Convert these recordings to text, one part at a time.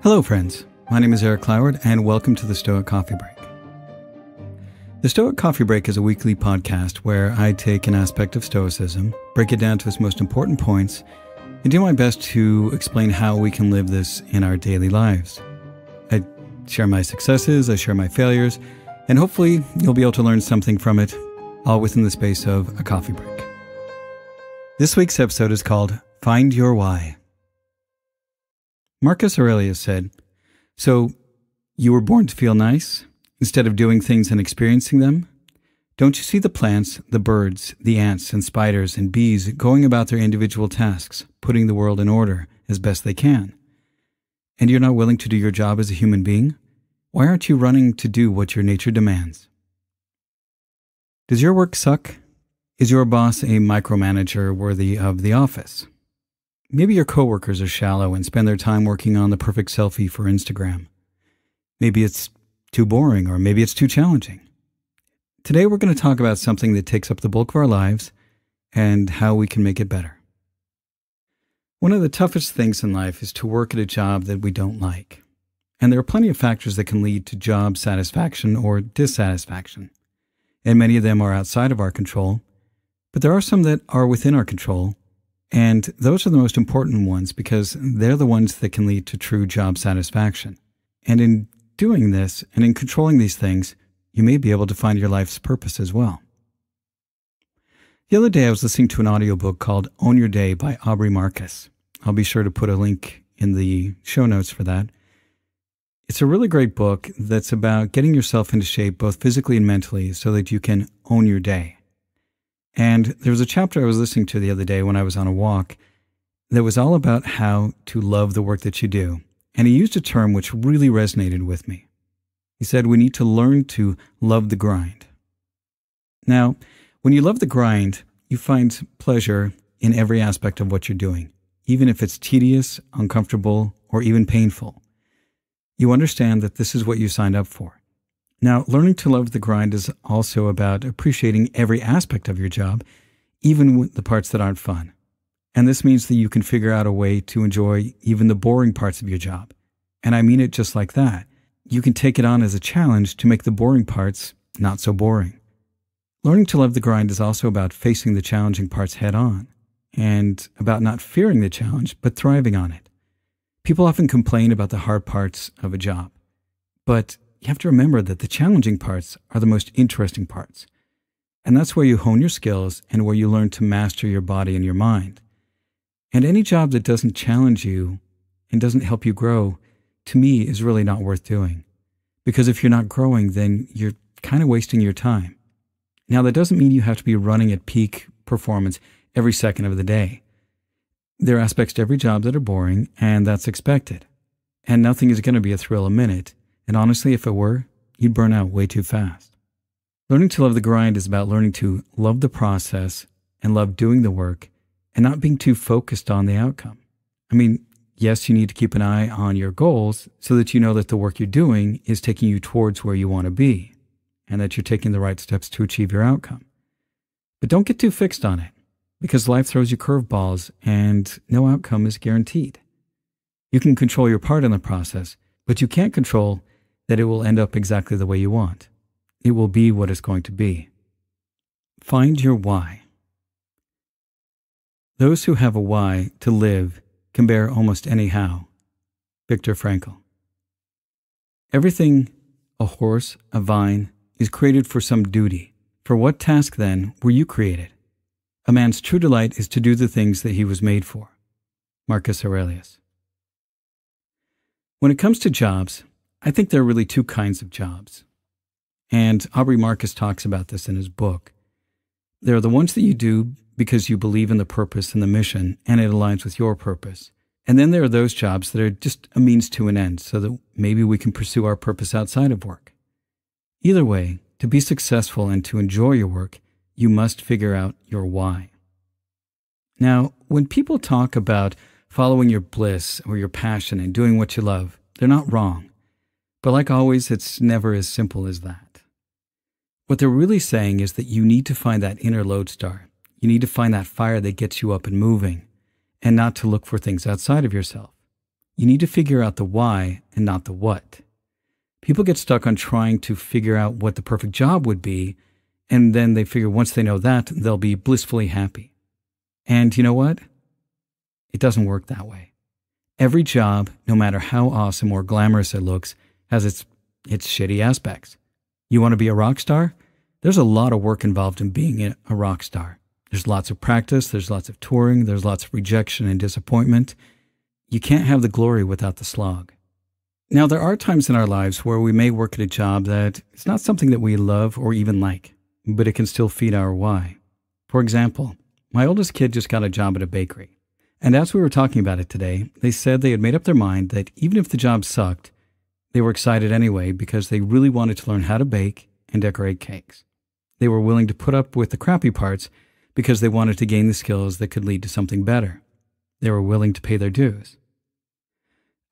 Hello, friends. My name is Eric Cloward, and welcome to the Stoic Coffee Break. The Stoic Coffee Break is a weekly podcast where I take an aspect of Stoicism, break it down to its most important points, and do my best to explain how we can live this in our daily lives. I share my successes, I share my failures, and hopefully you'll be able to learn something from it, all within the space of a coffee break. This week's episode is called Find Your Why. Marcus Aurelius said, "So, you were born to feel nice, instead of doing things and experiencing them? Don't you see the plants, the birds, the ants and spiders and bees going about their individual tasks, putting the world in order as best they can? And you're not willing to do your job as a human being? Why aren't you running to do what your nature demands? Does your work suck? Is your boss a micromanager worthy of The Office? Maybe your coworkers are shallow and spend their time working on the perfect selfie for Instagram. Maybe it's too boring, or maybe it's too challenging. Today we're going to talk about something that takes up the bulk of our lives and how we can make it better. One of the toughest things in life is to work at a job that we don't like. And there are plenty of factors that can lead to job satisfaction or dissatisfaction. And many of them are outside of our control, but there are some that are within our control. And those are the most important ones because they're the ones that can lead to true job satisfaction. And in doing this and in controlling these things, you may be able to find your life's purpose as well. The other day I was listening to an audiobook called Own Your Day by Aubrey Marcus. I'll be sure to put a link in the show notes for that. It's a really great book that's about getting yourself into shape both physically and mentally so that you can own your day. And there was a chapter I was listening to the other day when I was on a walk that was all about how to love the work that you do. And he used a term which really resonated with me. He said, we need to learn to love the grind. Now, when you love the grind, you find pleasure in every aspect of what you're doing, even if it's tedious, uncomfortable, or even painful. You understand that this is what you signed up for. Now, learning to love the grind is also about appreciating every aspect of your job, even the parts that aren't fun. And this means that you can figure out a way to enjoy even the boring parts of your job. And I mean it just like that. You can take it on as a challenge to make the boring parts not so boring. Learning to love the grind is also about facing the challenging parts head on, and about not fearing the challenge, but thriving on it. People often complain about the hard parts of a job, but you have to remember that the challenging parts are the most interesting parts. And that's where you hone your skills and where you learn to master your body and your mind. And any job that doesn't challenge you and doesn't help you grow, to me, is really not worth doing. Because if you're not growing, then you're kind of wasting your time. Now, that doesn't mean you have to be running at peak performance every second of the day. There are aspects to every job that are boring, and that's expected. And nothing is going to be a thrill a minute. And honestly, if it were, you'd burn out way too fast. Learning to love the grind is about learning to love the process and love doing the work and not being too focused on the outcome. I mean, yes, you need to keep an eye on your goals so that you know that the work you're doing is taking you towards where you want to be and that you're taking the right steps to achieve your outcome. But don't get too fixed on it because life throws you curveballs and no outcome is guaranteed. You can control your part in the process, but you can't control that it will end up exactly the way you want. It will be what it's going to be. Find your why. Those who have a why to live can bear almost any how. Viktor Frankl. Everything, a horse, a vine, is created for some duty. For what task, then, were you created? A man's true delight is to do the things that he was made for. Marcus Aurelius. When it comes to jobs, I think there are really two kinds of jobs. And Aubrey Marcus talks about this in his book. There are the ones that you do because you believe in the purpose and the mission, and it aligns with your purpose. And then there are those jobs that are just a means to an end, so that maybe we can pursue our purpose outside of work. Either way, to be successful and to enjoy your work, you must figure out your why. Now, when people talk about following your bliss or your passion and doing what you love, they're not wrong. But like always, it's never as simple as that. What they're really saying is that you need to find that inner lodestar. You need to find that fire that gets you up and moving, and not to look for things outside of yourself. you need to figure out the why and not the what. People get stuck on trying to figure out what the perfect job would be, and then they figure once they know that, they'll be blissfully happy. And you know what? It doesn't work that way. Every job, no matter how awesome or glamorous it looks, has its shitty aspects. You want to be a rock star? There's a lot of work involved in being a rock star. There's lots of practice, there's lots of touring, there's lots of rejection and disappointment. You can't have the glory without the slog. Now, there are times in our lives where we may work at a job that is not something that we love or even like, but it can still feed our why. For example, my oldest kid just got a job at a bakery. And as we were talking about it today, they said they had made up their mind that even if the job sucked, they were excited anyway because they really wanted to learn how to bake and decorate cakes. They were willing to put up with the crappy parts because they wanted to gain the skills that could lead to something better. They were willing to pay their dues.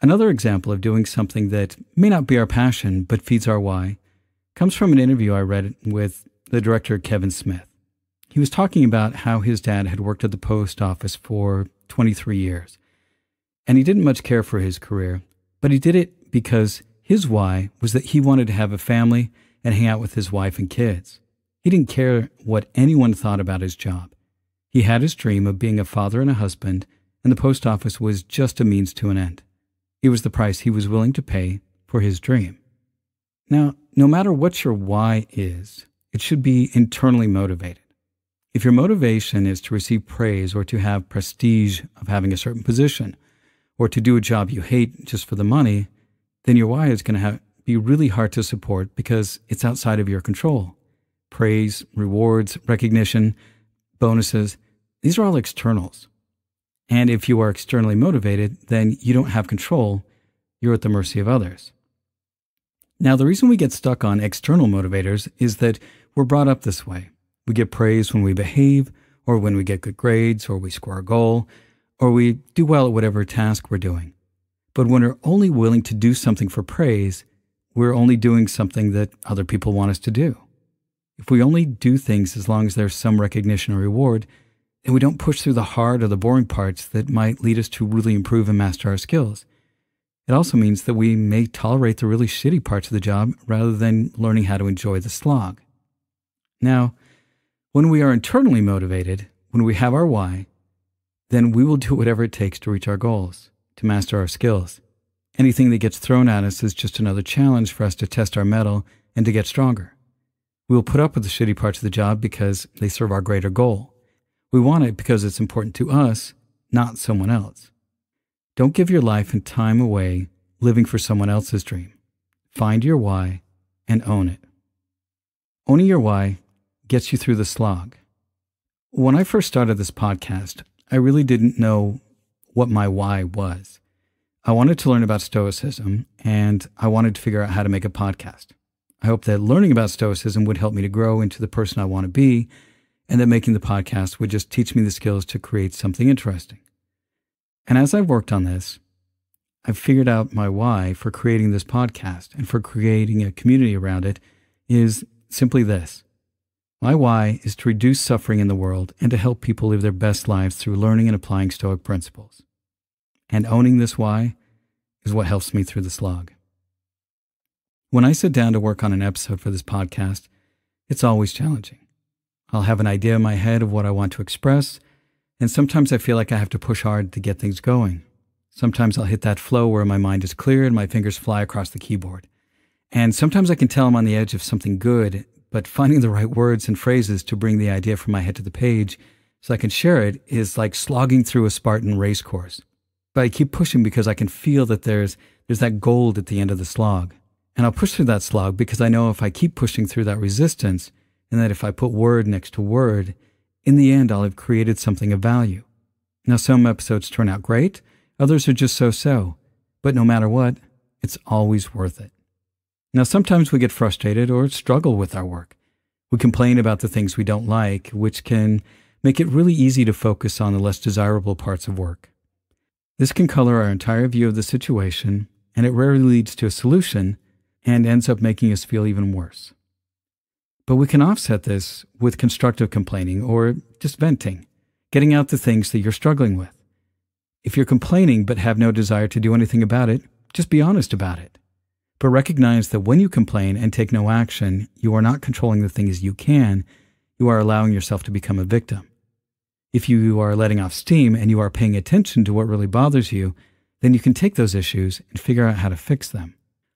Another example of doing something that may not be our passion but feeds our why comes from an interview I read with the director Kevin Smith. He was talking about how his dad had worked at the post office for 23 years, and he didn't much care for his career, but he did it because his why was that he wanted to have a family and hang out with his wife and kids. He didn't care what anyone thought about his job. He had his dream of being a father and a husband, and the post office was just a means to an end. It was the price he was willing to pay for his dream. Now, no matter what your why is, it should be internally motivated. If your motivation is to receive praise or to have prestige of having a certain position, or to do a job you hate just for the money, then your why is going to be really hard to support because it's outside of your control. Praise, rewards, recognition, bonuses, these are all externals. And if you are externally motivated, then you don't have control. You're at the mercy of others. Now, the reason we get stuck on external motivators is that we're brought up this way. We get praise when we behave, or when we get good grades, or we score a goal, or we do well at whatever task we're doing. But when we're only willing to do something for praise, we're only doing something that other people want us to do. If we only do things as long as there's some recognition or reward, then we don't push through the hard or the boring parts that might lead us to really improve and master our skills. It also means that we may tolerate the really shitty parts of the job rather than learning how to enjoy the slog. Now, when we are internally motivated, when we have our why, then we will do whatever it takes to reach our goals, to master our skills. Anything that gets thrown at us is just another challenge for us to test our mettle and to get stronger. We will put up with the shitty parts of the job because they serve our greater goal. We want it because it's important to us, not someone else. Don't give your life and time away living for someone else's dream. Find your why and own it. Owning your why gets you through the slog. When I first started this podcast, I really didn't know what my why was. I wanted to learn about Stoicism, and I wanted to figure out how to make a podcast. I hoped that learning about Stoicism would help me to grow into the person I want to be, and that making the podcast would just teach me the skills to create something interesting. And as I've worked on this, I've figured out my why for creating this podcast and for creating a community around it is simply this. My why is to reduce suffering in the world and to help people live their best lives through learning and applying Stoic principles. And owning this why is what helps me through the slog. When I sit down to work on an episode for this podcast, it's always challenging. I'll have an idea in my head of what I want to express, and sometimes I feel like I have to push hard to get things going. Sometimes I'll hit that flow where my mind is clear and my fingers fly across the keyboard. And sometimes I can tell I'm on the edge of something good, but finding the right words and phrases to bring the idea from my head to the page so I can share it is like slogging through a Spartan race course. But I keep pushing because I can feel that there's that gold at the end of the slog. And I'll push through that slog because I know if I keep pushing through that resistance, and that if I put word next to word, in the end I'll have created something of value. Now, some episodes turn out great, others are just so-so, but no matter what, it's always worth it. Now, sometimes we get frustrated or struggle with our work. We complain about the things we don't like, which can make it really easy to focus on the less desirable parts of work. This can color our entire view of the situation, and it rarely leads to a solution and ends up making us feel even worse. But we can offset this with constructive complaining or just venting, getting out the things that you're struggling with. If you're complaining but have no desire to do anything about it, just be honest about it. But recognize that when you complain and take no action, you are not controlling the things you can, you are allowing yourself to become a victim. If you are letting off steam and you are paying attention to what really bothers you, then you can take those issues and figure out how to fix them.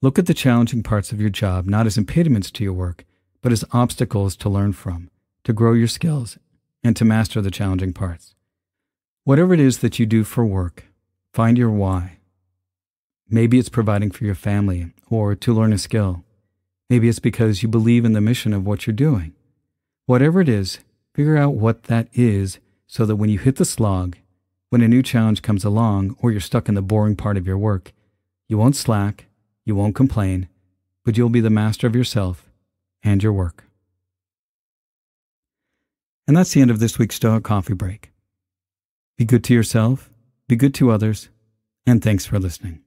Look at the challenging parts of your job not as impediments to your work, but as obstacles to learn from, to grow your skills, and to master the challenging parts. Whatever it is that you do for work, find your why. Maybe it's providing for your family or to learn a skill. Maybe it's because you believe in the mission of what you're doing. Whatever it is, figure out what that is so that when you hit the slog, when a new challenge comes along or you're stuck in the boring part of your work, you won't slack, you won't complain, but you'll be the master of yourself and your work. And that's the end of this week's Stoic Coffee Break. Be good to yourself, be good to others, and thanks for listening.